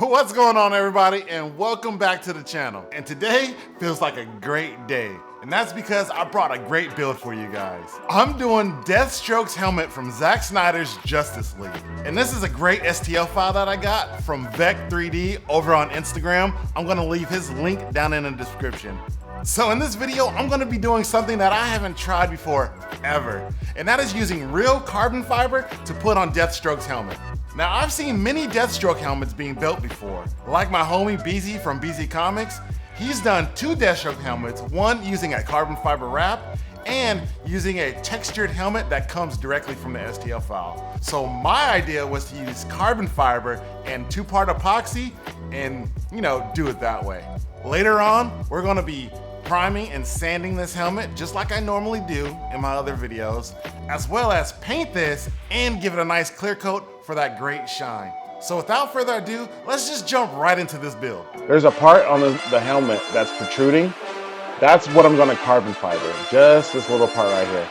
What's going on, everybody, and welcome back to the channel. And today feels like a great day, and that's because I brought a great build for you guys. I'm doing Deathstroke's Helmet from Zack Snyder's Justice League. And this is a great STL file that I got from Vec3D over on Instagram. I'm gonna leave his link down in the description. So in this video, I'm gonna be doing something that I haven't tried before, ever. And that is using real carbon fiber to put on Deathstroke's helmet. Now, I've seen many Deathstroke helmets being built before. Like my homie Beezy from Beezy Comics, he's done 2 Deathstroke helmets, one using a carbon fiber wrap and using a textured helmet that comes directly from the STL file. So my idea was to use carbon fiber and 2-part epoxy and, do it that way. Later on, we're gonna be priming and sanding this helmet just like I normally do in my other videos, as well as paint this and give it a nice clear coat for that great shine. So without further ado, let's just jump right into this build. There's a part on the helmet that's protruding. That's what I'm gonna carbon fiber, just this little part right here.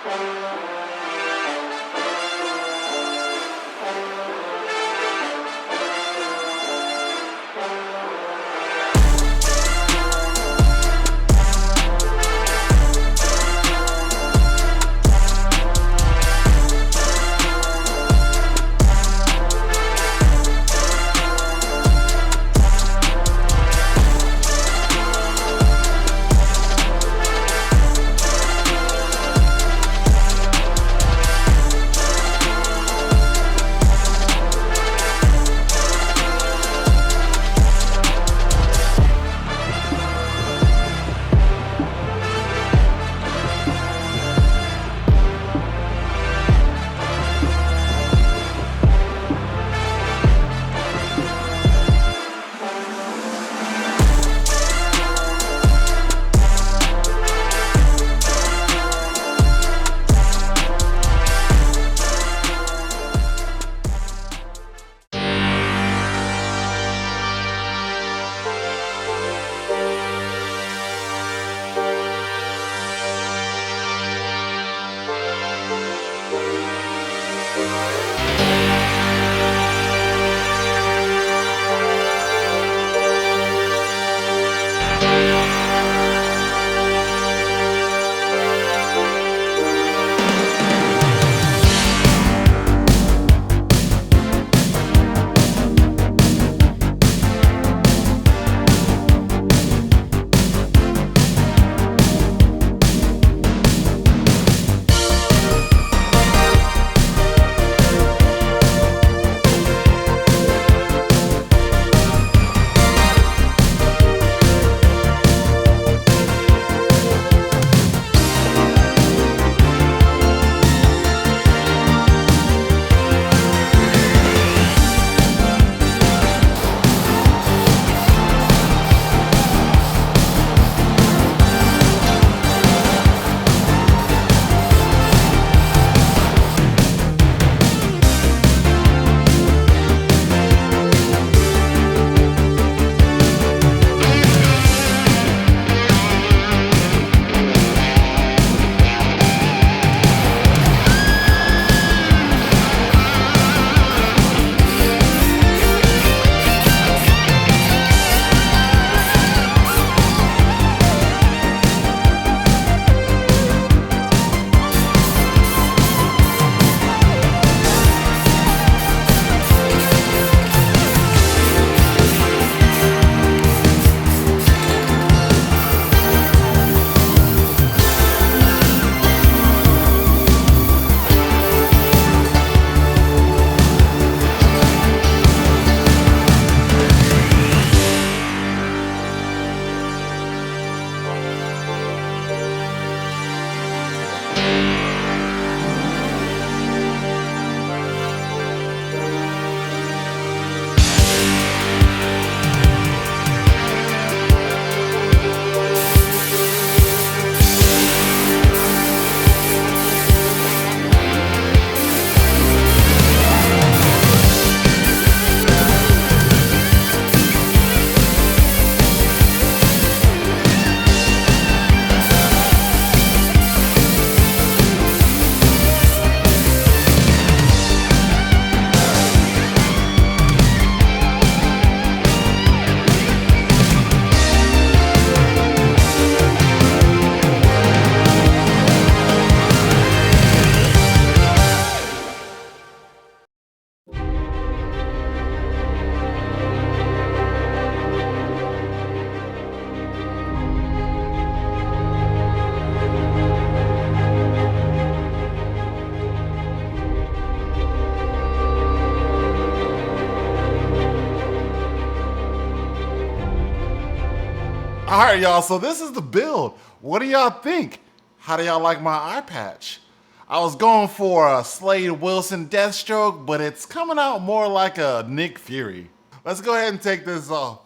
All right, y'all, so this is the build. What do y'all think? How do y'all like my eye patch? I was going for a Slade Wilson Deathstroke, but it's coming out more like a Nick Fury. Let's go ahead and take this off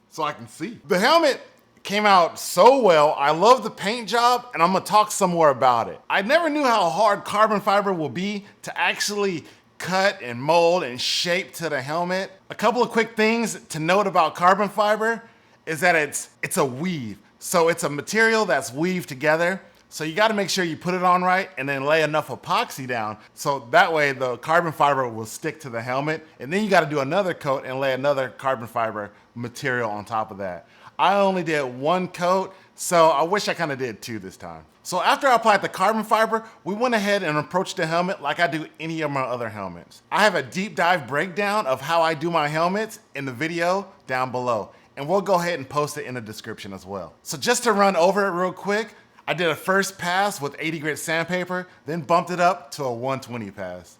so I can see. The helmet came out so well. I love the paint job, and I'm gonna talk some more about it. I never knew how hard carbon fiber will be to actually cut and mold and shape to the helmet. A couple of quick things to note about carbon fiber is that it's a weave. So it's a material that's weaved together. So you gotta make sure you put it on right and then lay enough epoxy down so that way the carbon fiber will stick to the helmet. And then you gotta do another coat and lay another carbon fiber material on top of that. I only did one coat, so I wish I kinda did two this time. So after I applied the carbon fiber, we went ahead and approached the helmet like I do any of my other helmets. I have a deep dive breakdown of how I do my helmets in the video down below, and we'll go ahead and post it in the description as well. So just to run over it real quick, I did a first pass with 80 grit sandpaper, then bumped it up to a 120 pass.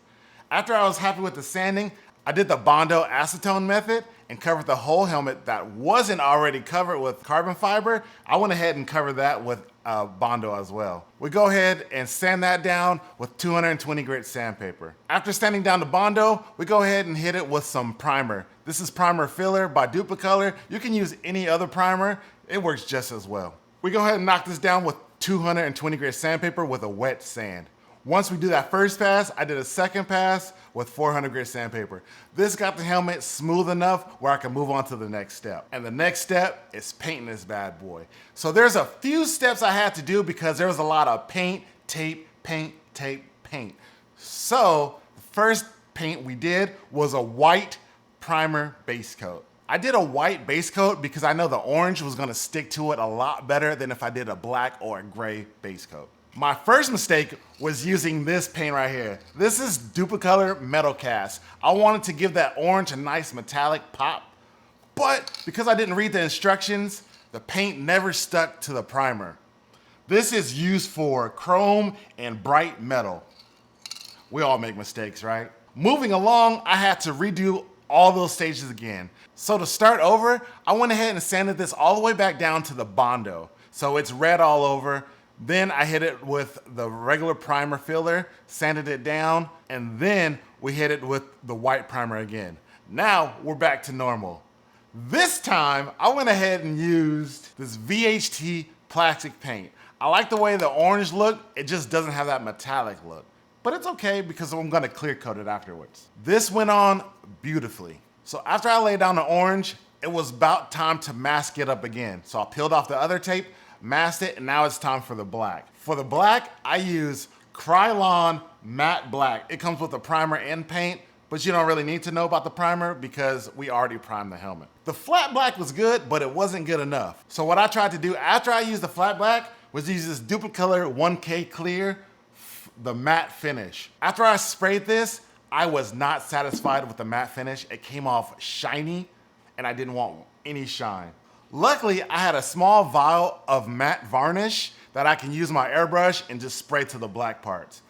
After I was happy with the sanding, I did the Bondo acetone method and covered the whole helmet that wasn't already covered with carbon fiber. I went ahead and covered that with Bondo as well. We go ahead and sand that down with 220 grit sandpaper. After sanding down the Bondo, we go ahead and hit it with some primer. This is Primer Filler by Duplicolor. You can use any other primer. It works just as well. We go ahead and knock this down with 220 grit sandpaper with a wet sand. Once we do that first pass, I did a second pass with 400 grit sandpaper. This got the helmet smooth enough where I can move on to the next step. And the next step is painting this bad boy. So there's a few steps I had to do because there was a lot of paint, tape, paint, tape, paint. So the first paint we did was a white primer base coat. I did a white base coat because I know the orange was gonna stick to it a lot better than if I did a black or a gray base coat. My first mistake was using this paint right here. This is Duplicolor Metal Cast. I wanted to give that orange a nice metallic pop, but because I didn't read the instructions, the paint never stuck to the primer. This is used for chrome and bright metal. We all make mistakes, right? Moving along, I had to redo all those stages again. So to start over, I went ahead and sanded this all the way back down to the Bondo. So it's red all over. Then I hit it with the regular primer filler, sanded it down, and then we hit it with the white primer again. Now we're back to normal. This time, I went ahead and used this VHT plastic paint. I like the way the orange looked, it just doesn't have that metallic look. But it's okay because I'm gonna clear coat it afterwards. This went on beautifully. So after I laid down the orange, it was about time to mask it up again. So I peeled off the other tape, masked it, and now it's time for the black. For the black, I use Krylon Matte Black. It comes with a primer and paint, but you don't really need to know about the primer because we already primed the helmet. The flat black was good, but it wasn't good enough. So what I tried to do after I used the flat black was use this Duplicolor 1K Clear, the matte finish. After I sprayed this, I was not satisfied with the matte finish. It came off shiny, and I didn't want any shine. Luckily, I had a small vial of matte varnish that I can use my airbrush and just spray to the black parts.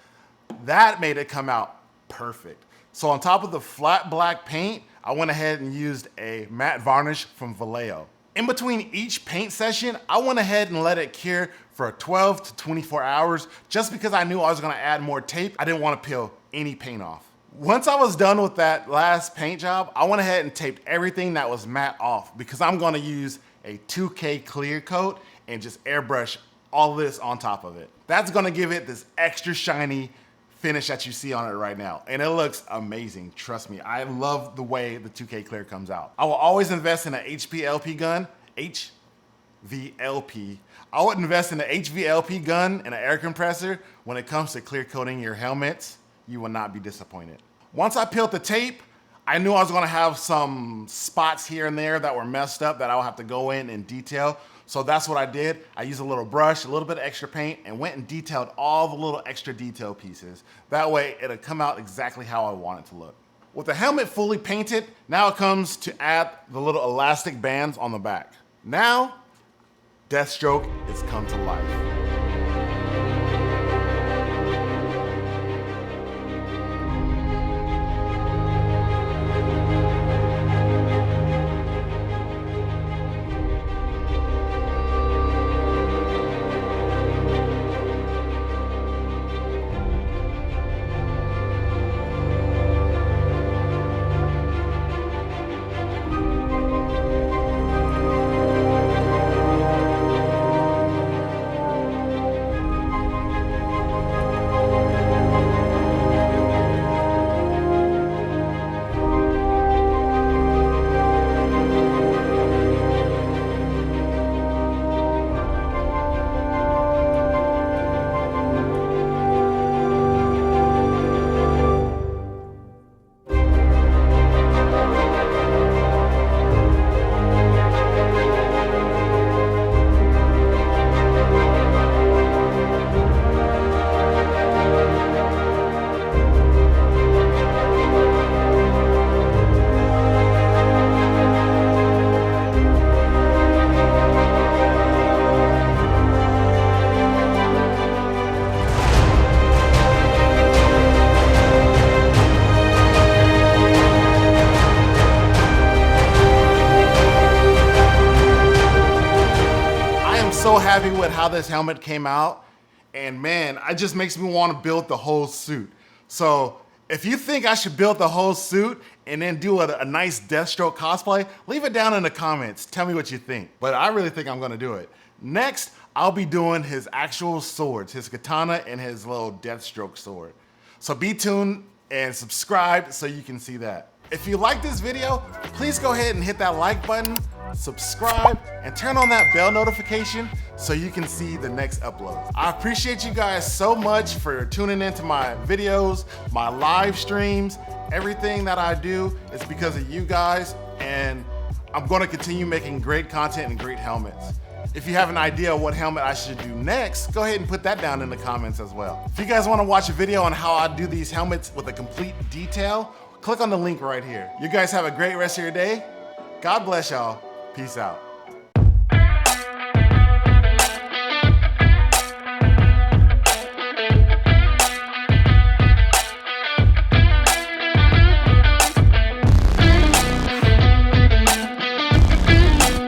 That made it come out perfect. So on top of the flat black paint, I went ahead and used a matte varnish from Vallejo. In between each paint session, I went ahead and let it cure for 12 to 24 hours just because I knew I was gonna add more tape. I didn't wanna peel any paint off. Once I was done with that last paint job, I went ahead and taped everything that was matte off because I'm gonna use a 2K clear coat and just airbrush all this on top of it. That's gonna give it this extra shiny finish that you see on it right now. And it looks amazing, trust me. I love the way the 2K clear comes out. I will always invest in an HVLP gun, HVLP. I would invest in an HVLP gun and an air compressor when it comes to clear coating your helmets. You will not be disappointed. Once I peeled the tape, I knew I was gonna have some spots here and there that were messed up that I'll have to go in and detail. So that's what I did. I used a little brush, a little bit of extra paint, and went and detailed all the little extra detail pieces. That way it'll come out exactly how I want it to look. With the helmet fully painted, now it comes to add the little elastic bands on the back. Now, Deathstroke has come to life. happy with how this helmet came out. And man, it just makes me want to build the whole suit. So if you think I should build the whole suit and then do a nice Deathstroke cosplay, leave it down in the comments. Tell me what you think. But I really think I'm gonna do it. Next, I'll be doing his actual swords, his katana and his little Deathstroke sword. So be tuned and subscribe so you can see that. If you like this video, please go ahead and hit that like button, subscribe, and turn on that bell notification so you can see the next upload. I appreciate you guys so much for tuning into my videos, my live streams. Everything that I do is because of you guys, and I'm gonna continue making great content and great helmets. If you have an idea of what helmet I should do next, go ahead and put that down in the comments as well. If you guys wanna watch a video on how I do these helmets with a complete detail, click on the link right here. You guys have a great rest of your day. God bless y'all. Peace out.